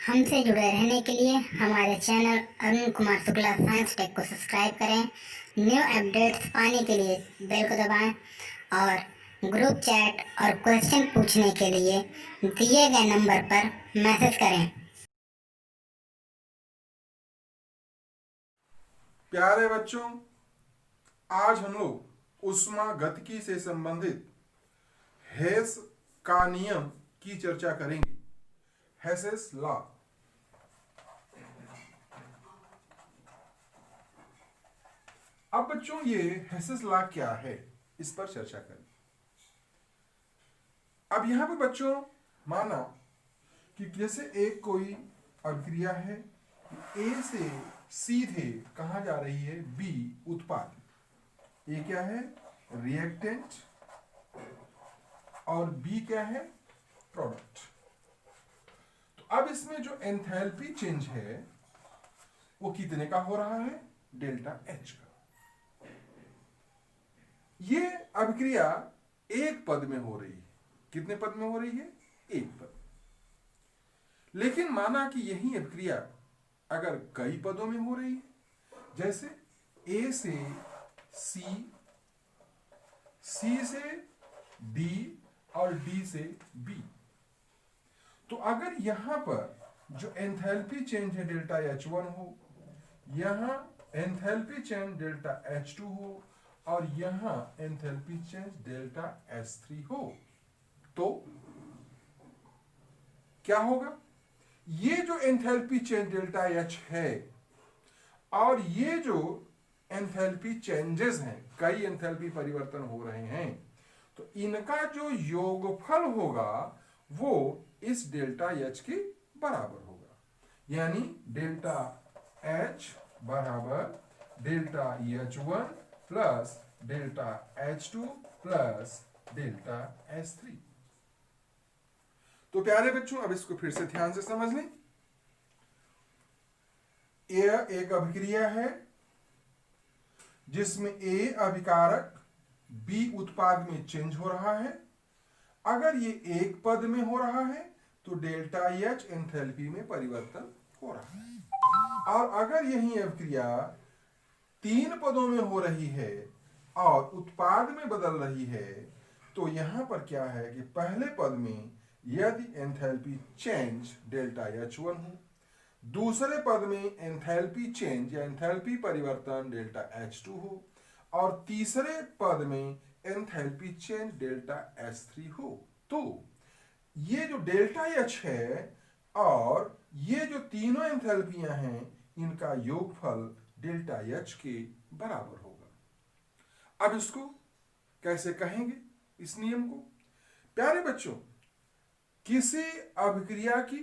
हमसे जुड़े रहने के लिए हमारे channel Arun Kumar Shukla science tech को सब्सक्राइब करें। न्यू अपडेट्स पाने के लिए बेल को दबाएं और ग्रुप चैट और क्वेश्चन पूछने के लिए दिए गए नंबर पर मैसेज करें। प्यारे बच्चों, आज हम लोग ऊष्मागतिकी से संबंधित हेस का नियम की चर्चा करेंगे। Hess's law. अब बच्चों, ये हेसेस लॉ क्या है, इस पर चर्चा करें। अब यहां पर बच्चों माना कि जैसे एक कोई अभिक्रिया है, ए से सीधे कहां जा रही है, बी उत्पाद। ए क्या है, रिएक्टेंट, और बी क्या है, प्रोडक्ट। तो अब इसमें जो एंथैल्पी चेंज है वो कितने का हो रहा है, डेल्टा एच का। ये अभिक्रिया एक पद में हो रही है। कितने पद में हो रही है, एक पद। लेकिन माना कि यही अभिक्रिया अगर कई पदों में हो रही है, जैसे ए से सी, सी से डी और डी से बी, तो अगर यहां पर जो एंथैल्पी चेंज है डेल्टा H1 हो, यहां एंथैल्पी चेंज डेल्टा H2 हो, और यहां एंथैल्पी चेंज डेल्टा S3 हो, तो क्या होगा, ये जो एंथैल्पी चेंज डेल्टा H है और ये जो एंथैल्पी चेंजेस हैं, कई एंथैल्पी परिवर्तन हो रहे हैं, तो इनका जो योगफल होगा वो इस डेल्टा H के बराबर होगा। यानी डेल्टा H बराबर delta H1 plus delta H2 plus delta S3। तो प्यारे बच्चों, अब इसको फिर से ध्यान से समझ लें। यह एक अभिक्रिया है जिसमें ए अभिकारक बी उत्पाद में चेंज हो रहा है। अगर ये एक पद में हो रहा है तो डेल्टा H एंथैल्पी में परिवर्तन हो रहा है, और अगर यही अभिक्रिया तीन पदों में हो रही है और उत्पाद में बदल रही है, तो यहां पर क्या है कि पहले पद में यदि एंथैल्पी चेंज डेल्टा H1 हो, दूसरे पद में एंथैल्पी चेंज या एंथैल्पी परिवर्तन डेल्टा H2 हो, और तीसरे पद में एंथैल्पी चेंज डेल्टा S3 हो, तो ये जो डेल्टा H है और ये जो तीनों एंथैल्पियां हैं, इनका योगफल डेल्टा H के बराबर होगा। अब इसको कैसे कहेंगे, इस नियम को? प्यारे बच्चों, किसी अभिक्रिया की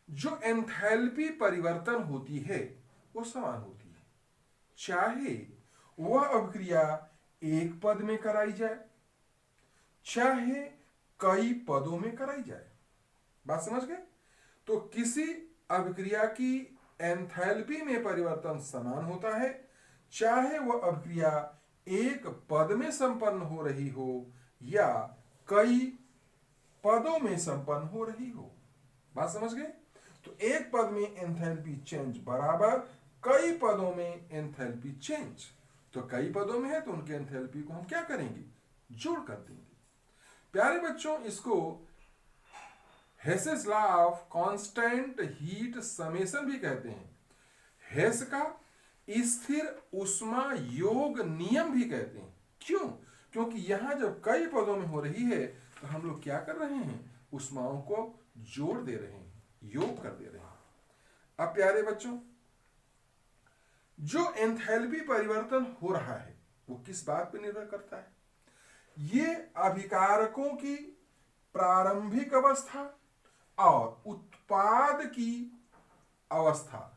जो एंथैल्पी परिवर्तन होती है वो समान होती है, चाहे वह अभिक्रिया एक पद में कराई जाए चाहे कई पदों में कराई जाए। बात समझ गए? तो किसी अभिक्रिया की एंथैल्पी में परिवर्तन समान होता है, चाहे वह अभिक्रिया एक पद में संपन्न हो रही हो या कई पदों में संपन्न हो रही हो। बात समझ गए? तो एक पद में एंथैल्पी चेंज बराबर कई पदों में एंथैल्पी चेंज। तो कई पदों में है तो उनके एंथैल्पी को हम क्या करेंगे, जोड़ कर देंगे। प्यारे बच्चों, इसको Hess's law of constant heat summation भी कहते हैं। हेस का स्थिर ऊष्मा योग नियम भी कहते हैं। क्यों? क्योंकि यहां जब कई पदों में हो रही है तो हम लोग क्या कर रहे हैं, ऊष्माओं को जोड़ दे रहे हैं, योग कर दे रहे हैं। अब प्यारे बच्चों, जो एंथैल्पी परिवर्तन हो रहा है वो किस बात पर निर्भर करता है? ये अभिकारकों की प्रारंभिक अवस्था और उत्पाद की अवस्था।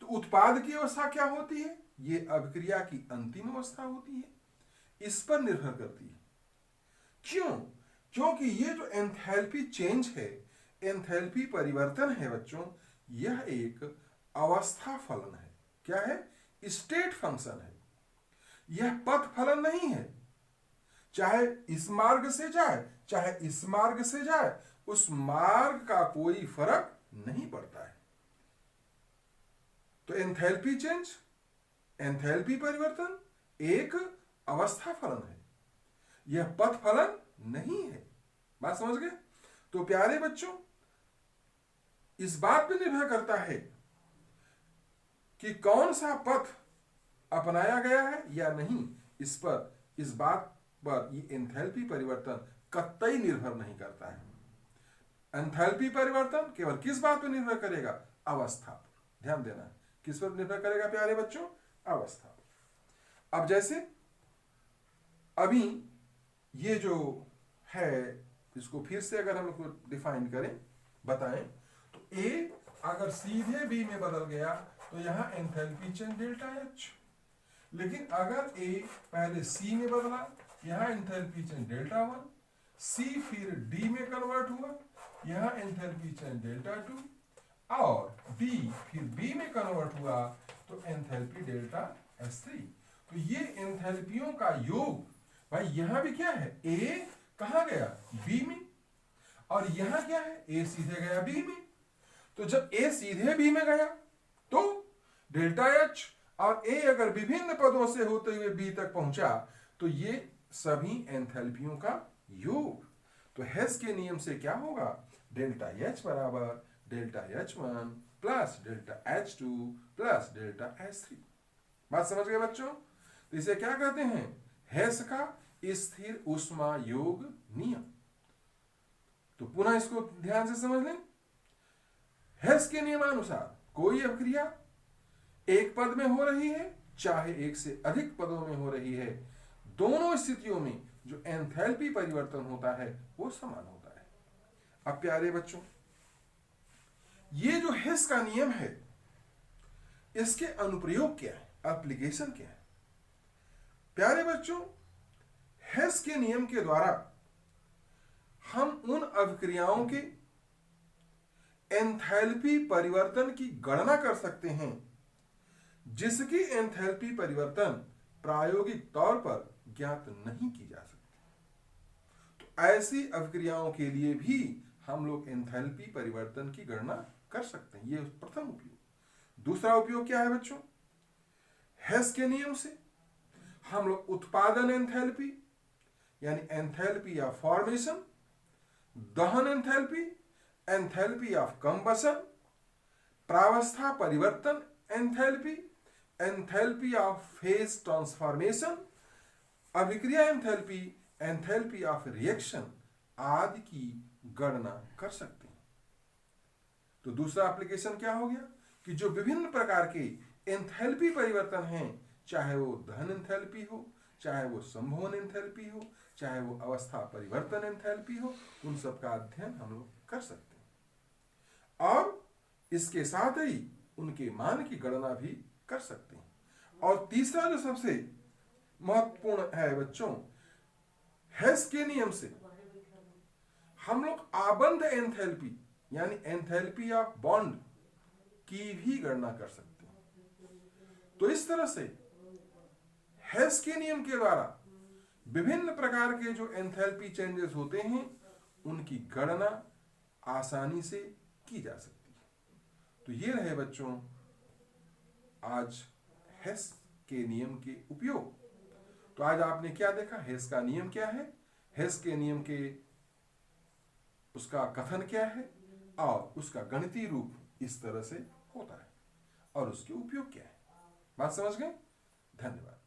तो उत्पाद की अवस्था क्या होती है, ये अभिक्रिया की अंतिम अवस्था होती है, इस पर निर्भर करती है। क्यों? क्योंकि ये जो एंथैल्पी चेंज है, एंथैल्पी परिवर्तन है बच्चों, यह एक अवस्था फलन है। क्या है? स्टेट फंक्शन है। यह पथ फलन नहीं है। चाहे इस मार्ग से जाए चाहे इस मार्ग से जाए, उस मार्ग का कोई फर्क नहीं पड़ता है। तो एंथैल्पी चेंज, एंथैल्पी परिवर्तन एक अवस्था फलन है, यह पथ फलन नहीं है। बात समझ गए? तो प्यारे बच्चों, इस बात पर निर्भर करता है कि कौन सा पथ अपनाया गया है या नहीं, इस बात पर ये एंथैल्पी परिवर्तन कतई निर्भर नहीं करता है। एंथैल्पी परिवर्तन केवल किस बात पर निर्भर करेगा? अवस्था पर। ध्यान देना, किस पर निर्भर करेगा प्यारे बच्चों? अवस्था पर। अब जैसे अभी ये जो है, इसको फिर से अगर हम इसको डिफाइन करें, बताएं, तो ए अगर सीधे बी में बदल गया तो यहां एंथैल्पी चेंज डेल्टा एच। लेकिन अगर ए पहले सी में बदला, यहां एंथैल्पी चेंज डेल्टा वन, सी फिर डी में कन्वर्ट हुआ, यहां एंथैल्पी चेंज डेल्टा टू, और डी फिर बी में कन्वर्ट हुआ तो एंथैल्पी डेल्टा एस थ्री। तो ये एंथैल्पियों का योग, भाई यहां भी क्या है? ए कहां गया? बी में, और यहां क्या है? ए सीधे गया बी में। तो जब ए सीधे बी में गया तो डेल्टा एच और ए अगर विभिन्न पदों से होते हुए बी तक पहुंचा तो ये सभी एंथैल्पियों का योग। तो हेस के नियम से क्या होगा? डेल्टा एच बराबर delta H one plus delta H two plus delta H three. बात समझ गए बच्चों? तो इसे क्या कहते हैं? हेस का स्थिर ऊष्मा योग नियम। तो पुनः इसको ध्यान से समझ लें। हेस के नियमानुसार कोई अभिक्रिया एक पद में हो रही है, चाहे एक से अधिक पदों में हो रही है, दोनों स्थितियों में जो एंथैल्पी परिवर्तन होता है वो समान होता है। अब प्यारे बच्चों, ये जो हेस का नियम है, इसके अनुप्रयोग क्या है? एप्लीकेशन क्या है? प्यारे बच्चों, हेस के नियम के द्वारा हम उन अभिक्रियाओं के एंथैल्पी परिवर्तन की गणना कर सकते हैं जिसकी एंथैल्पी परिवर्तन प्रायोगिक तौर पर ज्ञात नहीं की जा सकती। तो ऐसी अभिक्रियाओं के लिए भी हम लोग एंथैल्पी परिवर्तन की गणना कर सकते हैं। यह प्रथम उपयोग। दूसरा उपयोग क्या है बच्चों? हेस के नियम से हम लोग उत्पादन एंथैल्पी यानी एंथैल्पी ऑफ फॉर्मेशन, दहन एंथैल्पी, एंथैल्पी ऑफ कंबशन, प्रावस्था परिवर्तन enthalpy, enthalpy of phase transformation, अभिक्रिया एंथैल्पी, एंथैल्पी ऑफ रिएक्शन आदि की गणना कर सकते हैं। तो दूसरा एप्लीकेशन क्या हो गया कि जो विभिन्न प्रकार के एंथैल्पी परिवर्तन हैं, चाहे वो दहन एंथैल्पी हो, चाहे वो संभवन एंथैल्पी हो, चाहे वो अवस्था परिवर्तन एंथैल्पी हो, उन सब का अध्ययन हम लोग कर सकते हैं और इसके साथ ही उनके मान की गणना भी कर सकते हैं। और तीसरा जो सबसे महत्वपूर्ण है बच्चों, हेस के नियम से हम लोग आबंध एंथैल्पी यानी एंथैल्पी ऑफ बॉन्ड की भी गणना कर सकते हैं। तो इस तरह से हेस के नियम के द्वारा विभिन्न प्रकार के जो एंथैल्पी चेंजेस होते हैं उनकी गणना आसानी से की जा सकती है। तो ये रहे बच्चों आज हेस के नियम के उपयोग। तो आज आपने क्या देखा? हेस का नियम क्या है, हेस के नियम के उसका कथन क्या है और उसका गणितीय रूप इस तरह से होता है और उसके उपयोग क्या है। बात समझ गए? धन्यवाद।